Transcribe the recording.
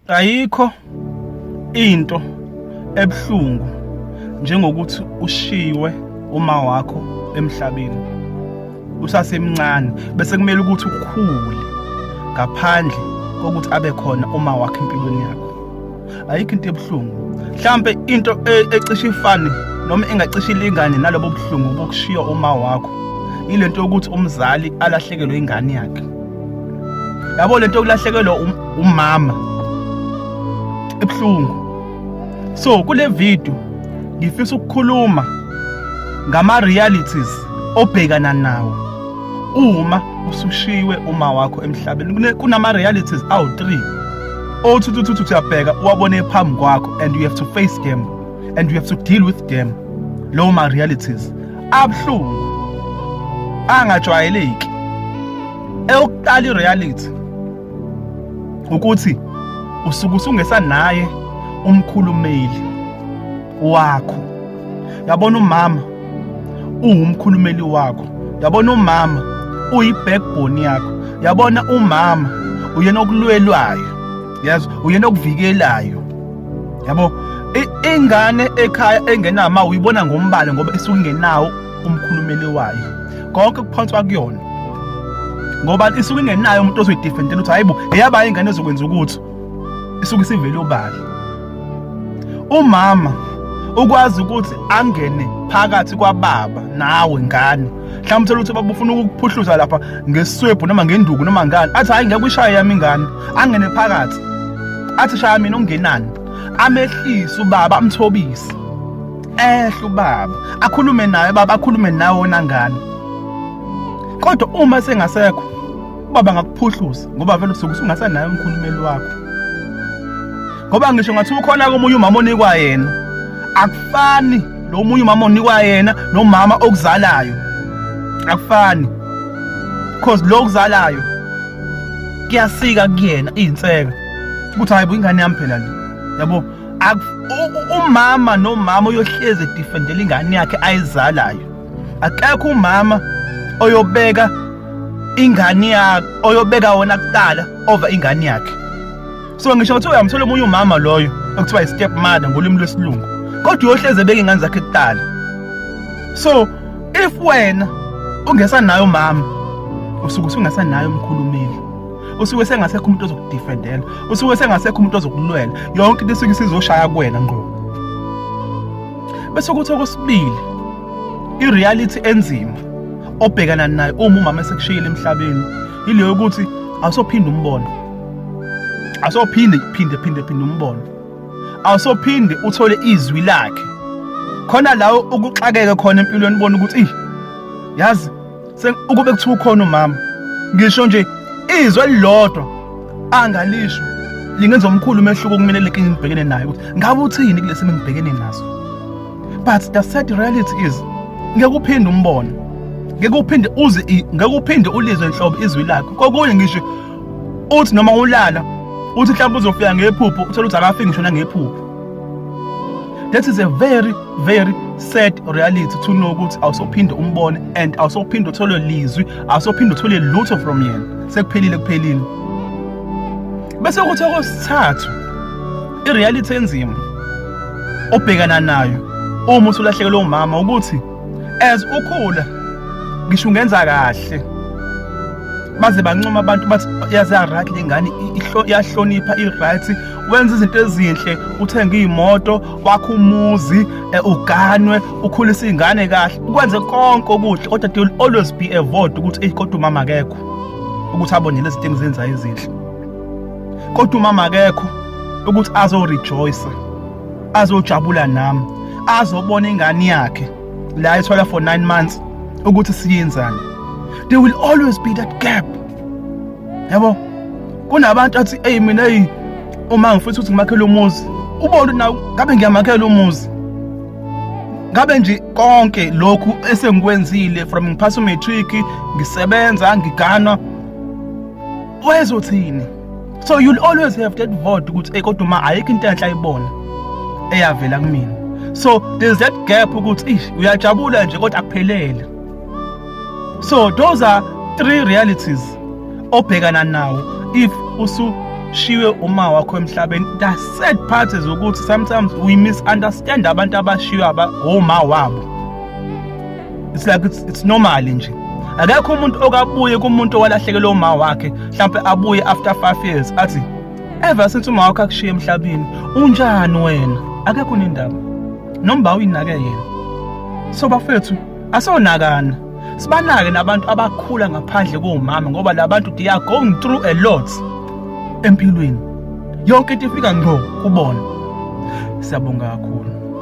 Ayikho into ebuhlungu njengokuthi ushiwe uma wakho emhlabeni usasemncane bese kumele ukuthi ukhule ngaphandle kokuthi abe khona uma wakho empilweni yakho. Ayikho into ebuhlungu, mhlambe into ecishe ifane noma engacishe ilingane nalobo buhlungu bokushiya uma wakho ilento yokuthi umzali alahlekelwe ingane yakhe. Yabo lento yokulahlekelwa umama ebuhlungu. So kule video ngifisa ukukhuluma ngama realities obhekana nawo uma usushiwe uma wakho emhlabeni. Kunama realities awu3 othuthu uyabheka uwabone phambi kwakho and you have to face them and you have to deal with them. Lo ma realities abuhlungu angajwayeleki. Eyokuqala reality ukuthi usuke usungesanaye umkhulumeli wakho. Yabona umama uwumkhulumeli wakho, yabona umama uyi-backbone yakho, yabona umama uyena okulwelwayo, yazi uyena okuvikelayo. Yabo ingane ekhaya engenama uyibona ngombala ngoba isuke ingenawo umkhulumeli wayo. Konke kuphanswa kuyona ngoba isuke ingenayo umuntu ozoyidefendela ukuthi hayibo eyaba ingane ezokwenza ukuthi isuke sivele ubali. Umama ukwazi ukuthi angene phakathi kwababa nawe ngane, mhlawumbe uthola ukuthi baba ufuna ukukuphuhluza lapha ngeswebhu noma ngenduku noma ngani, athi hayi ngeke uyishaye yami ingane, angene phakathi athi shaya mina ungenani, amehlise ubaba amthobise, ehle ubaba akhulume naye, baba akhulume nawe wona ngane. Kodwa uma sengasekho ubaba ngakuphuhluza ngoba vele usuke ungasanayo umkhulumeli wakho. Ngoba ngisho ngathi ukhona komunye umama onikwa yena, akufani lo munye umama onikwa yena nomama okuzalayo, akufani. Because lo okuzalayo kuyasika kuyena inseka ukuthi hayibo ingane yami phela le, yabo umama nomama uyohleze defendela ingane yakhe ayizalayo. Akekho umama oyobeka ingane yakhe, oyobeka wona kuqala over ingane yakhe. So ngisho ukuthi uyamthola omunye umama loyo okuthiwa i-step mother ngolimi lwesilungu, kodwa uyohleze beka ingane zakhe kuqala. So if wena ungesanayo mama, usuke usungasanayo umkhulumeli, usuke sengasekho umuntu ozokudefendela, usuke sengasekho umuntu ozokulwela, yonke into isuke isizoshaya kuwena ngqo. Bese kuthi okwesibili i-reality enzima obhekana nayo uma umama esekushiyile emhlabeni ileyo ukuthi awusophinde umbone, awusophinde umbone, awusophinde uthole izwi lakhe. Khona lawo ukuxakeka khona empilweni ubona ukuthi yazi ukube kuthiwa ukhona umama, ngisho nje izwi elilodwa angalisho lingenza omkhulu umehluko kumina lenkinga ngibhekene nayo ukuthi ngabe uthini kulesi ngibhekene naso. But the sad reality is ngeke uphinde umbone, ngeke uphinde ulizwe inhlobo izwi lakhe. Kokunye ngisho uthi noma ulala uthi mhlawumbe uzofika ngephupho uthola ukuthi akafiki ngisho nangephupho. That is a very very sad reality to know ukuthi awusophinde umbone and awusophinde uthole lizwi, awusophinde uthole lutho from yena, sekuphelile kuphelile. Bese kuthi okwesithathu i-reality enzima obhekana nayo uma usulahlekelwe umama ukuthi as ukhula ngisho ungenza kahle baze bancoma abantu bathi yazi right lengane iyahlonipha, i-right, wenza izinto ezinhle, uthenga imoto, wakhe umuzi, uganwe, ukhulisa ingane kahle, ukwenze konke okuhle, kodwa there will always be a vote ukuthi kodwa umama akekho ukuthi abone lezi zinto engizenza ezinhle. Kodwa umama akekho ukuthi azorejoice, azojabula nami, azobona ingane yakhe la ethola for 9 months ukuthi siyenzani. There will always be that gap. Yabo kunabantu athi mina uma ngifisa ukuthi ngimakhele umuzi, ubone nawe ngabe ngiyamakhela umuzi, ngabe nje konke lokhu esengikwenzile from ngiphasa umatric, ngisebenza, ngigana, wezothini. So you'll always have that vote ukuthi kodwa uma ayikho into enhle ayibona eyavela kumina. So there's that gap ukuthi uyajabula nje kodwa akuphelele. So those are 3 realities obhekana nawo if shiywe uma wakho emhlabeni. The sad part is ukuthi sometimes we misunderstand abantu abashiywa oma wabo. It's like it's normal nje. Akekho umuntu okabuye kumuntu owalahlekelwe uma wakhe mhlawumbe abuye after 5 years athi ever since uma wakho akushiya emhlabeni unjani wena. Akekho nendaba noma uyinake yena. So bafethu asonakana sibanake nabantu abakhula ngaphandle komama ngoba labantu they are going through a lot empilweni. Yonke into ifika ngqo kubona. Siyabonga kakhulu.